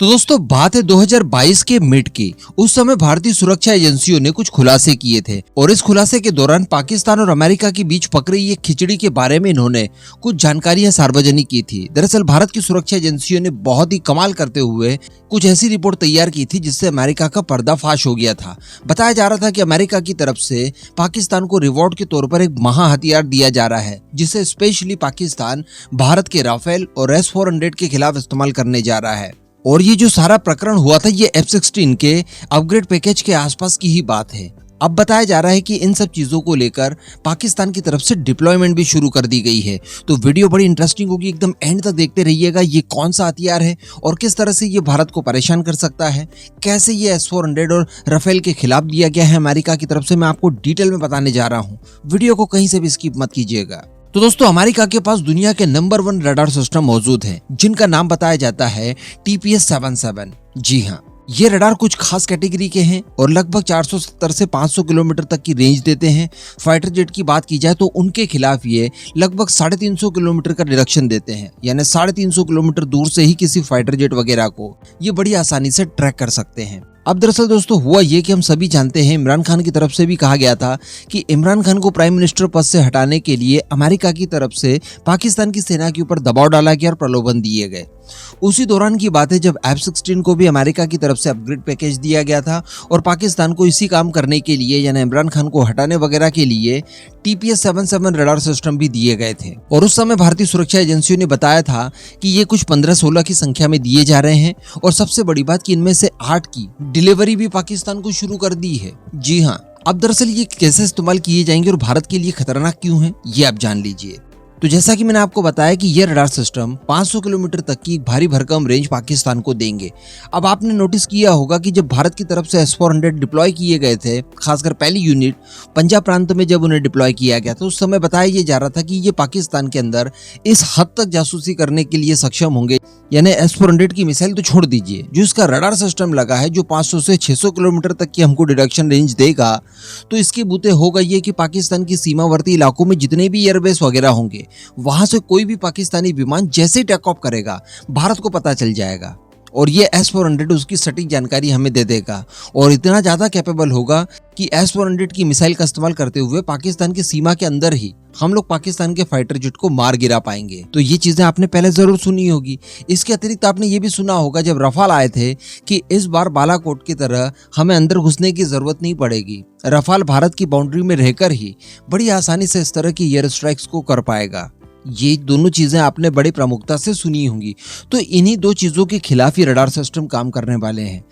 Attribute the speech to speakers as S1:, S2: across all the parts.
S1: तो दोस्तों बात है 2022 के मिड की। उस समय भारतीय सुरक्षा एजेंसियों ने कुछ खुलासे किए थे और इस खुलासे के दौरान पाकिस्तान और अमेरिका के बीच पक रही एक खिचड़ी के बारे में इन्होंने कुछ जानकारियां सार्वजनिक की थी। दरअसल भारत की सुरक्षा एजेंसियों ने बहुत ही कमाल करते हुए कुछ ऐसी रिपोर्ट तैयार की थी जिससे अमेरिका का पर्दाफाश हो गया था। बताया जा रहा था कि अमेरिका की तरफ से पाकिस्तान को रिवॉर्ड के तौर पर एक महा हथियार दिया जा रहा है जिसे स्पेशली पाकिस्तान भारत के राफेल और S-400 के खिलाफ इस्तेमाल करने जा रहा है। और ये जो सारा प्रकरण हुआ था ये F-16 के अपग्रेड पैकेज के आसपास की ही बात है। अब बताया जा रहा है कि इन सब चीजों को लेकर पाकिस्तान की तरफ से डिप्लॉयमेंट भी शुरू कर दी गई है। तो वीडियो बड़ी इंटरेस्टिंग होगी, एकदम एंड तक देखते रहिएगा। ये कौन सा हथियार है और किस तरह से ये भारत को परेशान कर सकता है, कैसे ये S-400 और राफेल के खिलाफ दिया गया है अमेरिका की तरफ से, मैं आपको डिटेल में बताने जा रहा हूँ। वीडियो को कहीं से भी स्किप मत कीजिएगा। तो दोस्तों अमेरिका के पास दुनिया के नंबर 1 रडार सिस्टम मौजूद है जिनका नाम बताया जाता है TPS-77। जी हाँ, ये रडार कुछ खास कैटेगरी के हैं और लगभग 470 से 500 किलोमीटर तक की रेंज देते हैं। फाइटर जेट की बात की जाए तो उनके खिलाफ ये लगभग 350 किलोमीटर का डिडक्शन देते हैं, यानी 350 किलोमीटर दूर से ही किसी फाइटर जेट वगैरह को ये बड़ी आसानी से ट्रैक कर सकते हैं। अब दरअसल दोस्तों हुआ ये कि हम सभी जानते हैं इमरान खान की तरफ से भी कहा गया था कि इमरान खान को प्राइम मिनिस्टर पद से हटाने के लिए अमेरिका की तरफ से पाकिस्तान की सेना के ऊपर दबाव डाला गया और प्रलोभन दिए गए। उसी दौरान की बात है जब F-16 को भी अमेरिका की तरफ से अपग्रेड पैकेज दिया गया था और पाकिस्तान को इसी काम करने के लिए यानी इमरान खान को हटाने वगैरह के लिए TPS-77 रडार सिस्टम भी दिए गए थे। और उस समय भारतीय सुरक्षा एजेंसियों ने बताया था कि ये कुछ 15-16 की संख्या में दिए जा रहे हैं और सबसे बड़ी बात कि इनमें से 8 की डिलीवरी भी पाकिस्तान को शुरू कर दी है। जी हाँ, अब दरअसल ये कैसे इस्तेमाल किए जाएंगे और भारत के लिए खतरनाक क्यों है ये आप जान लीजिए। तो जैसा कि मैंने आपको बताया कि ये रडार सिस्टम 500 किलोमीटर तक की भारी भरकम रेंज पाकिस्तान को देंगे। अब आपने नोटिस किया होगा कि जब भारत की तरफ से S-400 डिप्लॉय किए गए थे, खासकर पहली यूनिट पंजाब प्रांत में जब उन्हें डिप्लॉय किया गया तो उस समय बताया ये जा रहा था कि ये पाकिस्तान के अंदर इस हद तक जासूसी करने के लिए सक्षम होंगे, यानी S-400 की मिसाइल तो छोड़ दीजिए, जो इसका रडार सिस्टम लगा है जो 500 से 600 किलोमीटर तक की हमको डिडक्शन रेंज देगा, तो इसके बूते होगा ये कि पाकिस्तान की सीमावर्ती इलाकों में जितने भी एयरबेस वगैरह होंगे वहां से कोई भी पाकिस्तानी विमान जैसे ही टेक ऑफ करेगा भारत को पता चल जाएगा और ये S-400 उसकी सटीक जानकारी हमें दे देगा और इतना ज्यादा कैपेबल होगा कि S-400 की मिसाइल का इस्तेमाल करते हुए पाकिस्तान की सीमा के अंदर ही हम लोग पाकिस्तान के फाइटर जेट को मार गिरा पाएंगे। तो ये चीजें आपने पहले जरूर सुनी होगी। इसके अतिरिक्त आपने ये भी सुना होगा जब रफाल आए थे कि इस बार बालाकोट की तरह हमें अंदर घुसने की जरूरत नहीं पड़ेगी। रफाल भारत की बाउंड्री में रहकर ही बड़ी आसानी से इस तरह की एयर स्ट्राइक्स को कर पाएगा। ये दोनों चीजें आपने बड़ी प्रमुखता से सुनी होंगी। तो इन्हीं दो चीजों के खिलाफ ही रडार सिस्टम काम करने वाले हैं।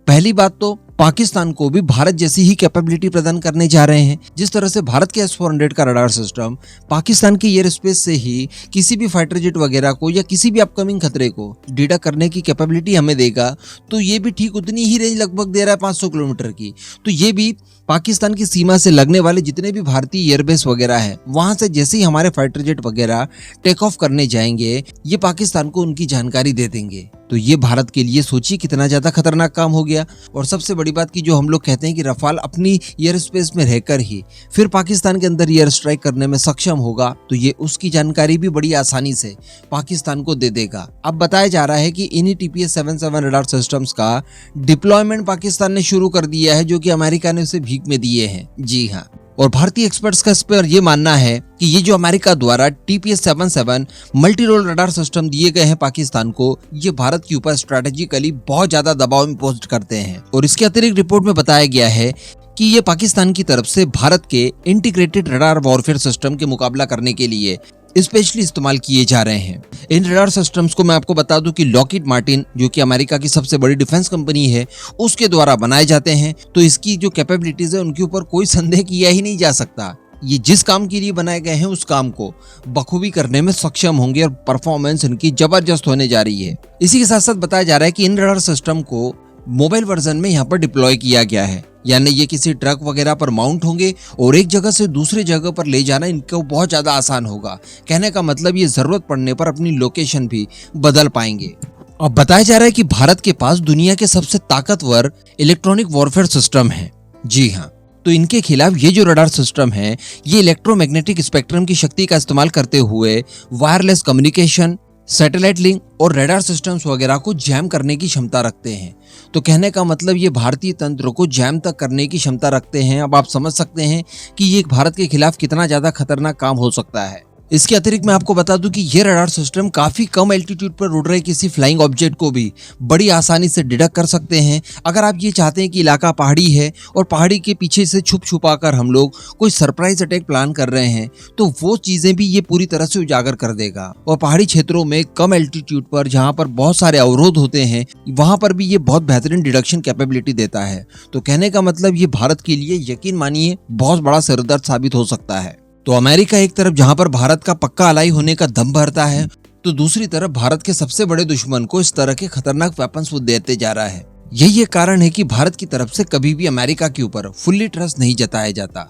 S1: पहली बात तो पाकिस्तान को भी भारत जैसी ही कैपेबिलिटी प्रदान करने जा रहे हैं। जिस तरह से भारत के S-400 का रडार सिस्टम पाकिस्तान के एयर स्पेस से ही किसी भी फाइटर जेट वगैरह को या किसी भी अपकमिंग खतरे को डिटेक्ट करने की कैपेबिलिटी हमें देगा, तो ये भी ठीक उतनी ही रेंज लगभग दे रहा है 500 किलोमीटर की। तो ये भी पाकिस्तान की सीमा से लगने वाले जितने भी भारतीय एयरबेस वगैरह हैं वहां से जैसे ही हमारे फाइटर जेट वगैरह टेक ऑफ करने जाएंगे ये पाकिस्तान को उनकी जानकारी दे देंगे। तो ये भारत के लिए सोचिए कितना ज्यादा खतरनाक काम हो गया। और सबसे बड़ी बात की जो हम लोग कहते हैं कि रफाल अपनी एयर स्पेस में रहकर ही फिर पाकिस्तान के अंदर एयर स्ट्राइक करने में सक्षम होगा, तो ये उसकी जानकारी भी बड़ी आसानी से पाकिस्तान को दे देगा। अब बताया जा रहा है कि इन्हीं TPS-77 रडार सिस्टम्स का डिप्लॉयमेंट पाकिस्तान ने शुरू कर दिया है जो कि अमेरिका ने उसे भीख में दिए हैं। जी हाँ, और भारतीय एक्सपर्ट्स का इस पर यह मानना है कि ये जो अमेरिका द्वारा TPS-77 multi role radar system दिए गए हैं पाकिस्तान को, ये भारत के ऊपर स्ट्रेटेजिकली बहुत ज्यादा दबाव इम्पोज करते हैं। और इसके अतिरिक्त रिपोर्ट में बताया गया है कि ये पाकिस्तान की तरफ से भारत के इंटीग्रेटेड रडार वॉरफेयर सिस्टम के मुकाबला करने के लिए स्पेशली इस्तेमाल किए जा रहे हैं। इन रडार सिस्टम्स को मैं आपको बता दूं कि लॉकहीड मार्टिन जो कि अमेरिका की सबसे बड़ी डिफेंस कंपनी है उसके द्वारा बनाए जाते हैं। तो इसकी जो कैपेबिलिटीज है उनके ऊपर कोई संदेह किया ही नहीं जा सकता। ये जिस काम के लिए बनाए गए हैं उस काम को बखूबी करने में सक्षम होंगे और परफॉर्मेंस इनकी जबरदस्त होने जा रही है। इसी के साथ साथ बताया जा रहा है कि इन रडार सिस्टम को मोबाइल वर्जन में यहाँ पर डिप्लॉय किया गया है, यानी ये किसी ट्रक वगैरह पर माउंट होंगे और एक जगह से दूसरी जगह पर ले जाना इनको बहुत ज्यादा आसान होगा। कहने का मतलब ये जरूरत पड़ने पर अपनी लोकेशन भी बदल पाएंगे। अब बताया जा रहा है कि भारत के पास दुनिया के सबसे ताकतवर इलेक्ट्रॉनिक वॉरफेयर सिस्टम है। जी हाँ, तो इनके खिलाफ ये जो रडार सिस्टम है ये इलेक्ट्रोमैग्नेटिक स्पेक्ट्रम की शक्ति का इस्तेमाल करते हुए वायरलेस कम्युनिकेशन, सैटेलाइट लिंक और रडार सिस्टम्स वगैरह को जैम करने की क्षमता रखते हैं। तो कहने का मतलब ये भारतीय तंत्र को जैम तक करने की क्षमता रखते हैं। अब आप समझ सकते हैं कि ये भारत के खिलाफ कितना ज्यादा खतरनाक काम हो सकता है। इसके अतिरिक्त मैं आपको बता दूं कि ये रडार सिस्टम काफी कम एल्टीट्यूड पर उड़ रहे किसी फ्लाइंग ऑब्जेक्ट को भी बड़ी आसानी से डिटेक्ट कर सकते हैं। अगर आप ये चाहते हैं कि इलाका पहाड़ी है और पहाड़ी के पीछे से छुप छुपा कर हम लोग कोई सरप्राइज अटैक प्लान कर रहे हैं, तो वो चीजें भी ये पूरी तरह से उजागर कर देगा। और पहाड़ी क्षेत्रों में कम एल्टीट्यूड पर जहाँ पर बहुत सारे अवरोध होते हैं, वहां पर भी ये बहुत बेहतरीन डिटेक्शन कैपेबिलिटी देता है। तो कहने का मतलब ये भारत के लिए यकीन मानिए बहुत बड़ा सिरदर्द साबित हो सकता है। तो अमेरिका एक तरफ जहां पर भारत का पक्का अलाई होने का दम भरता है, तो दूसरी तरफ भारत के सबसे बड़े दुश्मन को इस तरह के खतरनाक वेपन्स वो देते जा रहा है। यही एक कारण है कि भारत की तरफ से कभी भी अमेरिका के ऊपर फुल्ली ट्रस्ट नहीं जताया जाता।